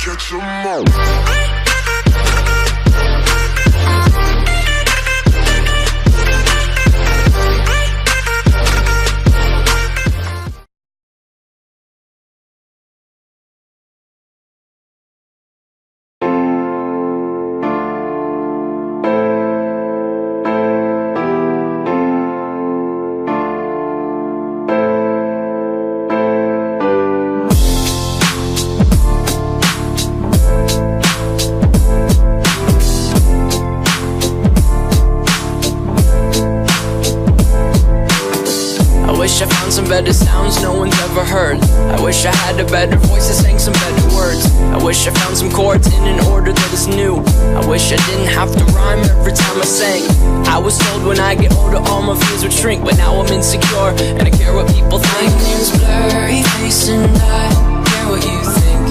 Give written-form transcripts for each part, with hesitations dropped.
catch 'em all. I found some better sounds no one's ever heard. I wish I had a better voice that sang some better words. I wish I found some chords in an order that is new. I wish I didn't have to rhyme every time I sang. I was told when I get older all my fears would shrink, but now I'm insecure and I care what people think. My name's Blurry Face and I care what you think.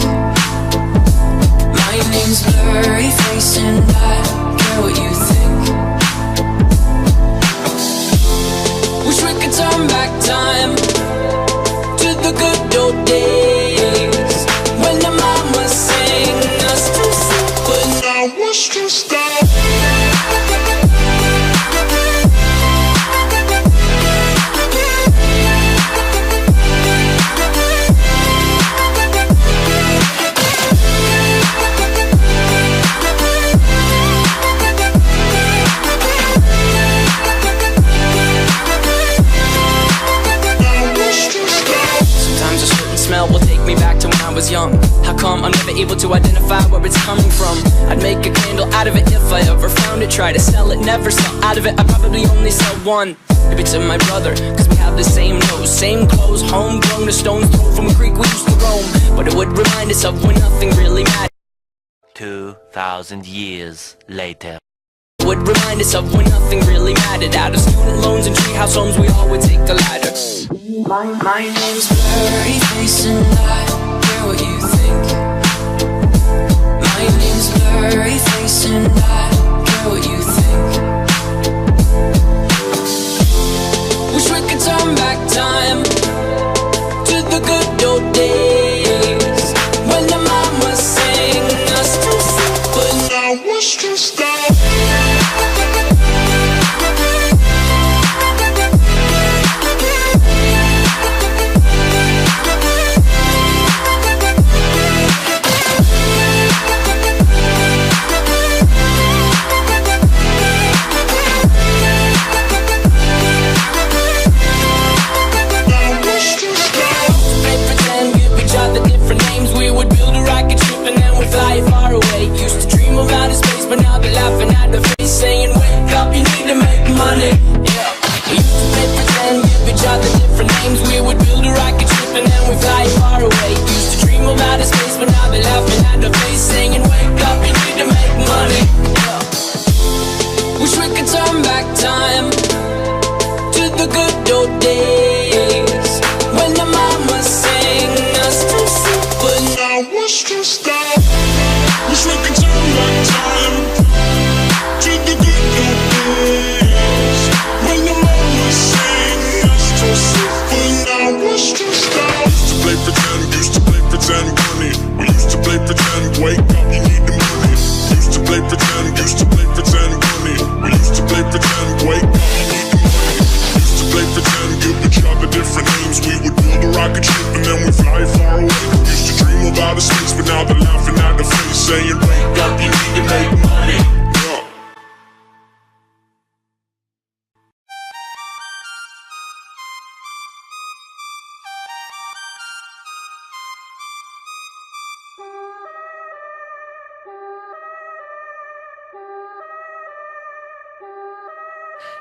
My name's Blurry Face and I care what you think. Wish we could turn back time to the good old days when the mama sang us to sleep, but now we're stressed out. Smell will take me back to when I was young. How come I'm never able to identify where it's coming from? I'd make a candle out of it if I ever found it. Try to sell it, never sell out of it. I probably only sell one. Maybe to my brother, cause we have the same nose, same clothes, homegrown, a stone's throw from a creek we used to roam. But it would remind us of when nothing really mattered. 2,000 years later. Would remind us of when nothing really mattered. Out of student loans and treehouse homes, we all would take the ladder. My name's Blurry Face and I care what you think. My name's Blurry Face and I care what you think. Wish we could turn back time to the good old days when the mama sang us to sleep, but now we're stressed out.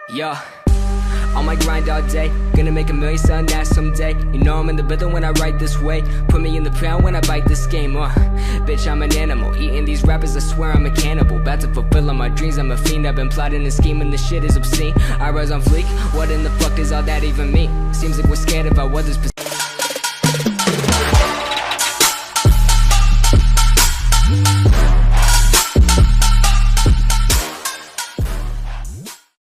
Yeah, on my grind all day, gonna make $1 million selling that someday. You know I'm in the rhythm when I write this way. Put me in the pound when I bite this game, bitch, I'm an animal, eating these rappers, I swear I'm a cannibal. About to fulfill all my dreams, I'm a fiend. I've been plotting and scheming, this shit is obscene. I rise on fleek, what in the fuck does all that even mean? Seems like we're scared of our weather's